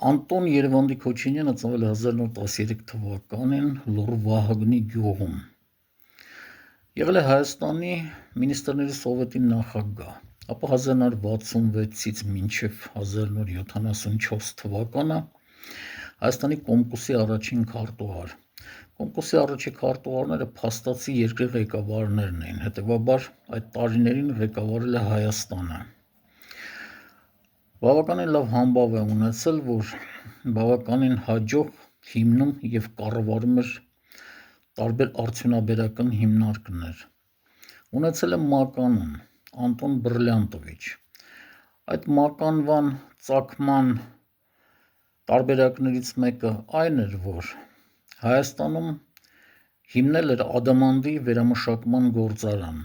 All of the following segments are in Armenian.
Անտոն Երևանդի Քոչինյանը ծնվել է 1913 թվականին Լոռու Վահագնի գյուղում։ Եղել է Հայաստանի Մինիստրների սովետի նախագահ, ապա 1966-ից մինչև 1974 թվականը Հայաստանի Կոմկուսի առաջին քարտուղար։ Կոմկուսի առաջի քարտուղարները փաստացի երկրի ղեկավարներն էին, հետևաբար այդ տարիներին ղեկավարել է Հայաստանը։ Բավականին լավ համբավ է ունեցել, որ բավականին հաջող հիմնում և կառավարում էր տարբեր արդյունաբերական հիմնարկներ։ Ունեցել է մականուն Անտոն Բրլյանտովիչ։ Այդ մականվան ծագման տարբերակներից մեկը այն էր, որ Հայաստանում հիմնել էր ադամանդի վերամշակման գործարան,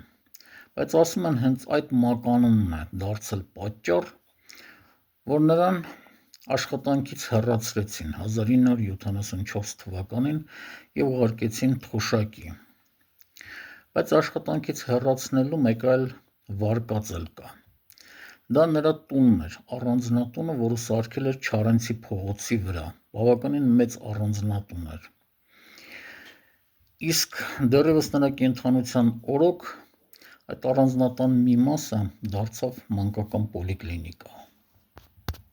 բայց ասում են հենց այդ մականունն է դարձել պատճառ, որ նրան աշխատանքից հեռացրեցին 1974 թվականին և ուղարկեցին թոշակի, բայց աշխատանքից հեռացնելու մեկ այլ վարկածել կա։ Դա նրա տունն էր, առանձնատունը, որը սարքել էր Չարենցի փողոցի վրա, բավականին մեծ առանձնատուն էր։ Իսկ դեռևս նրա կենդանության օրոք այդ առանձնատան մի մասը դարձավ մանկական պոլիկլինիկա։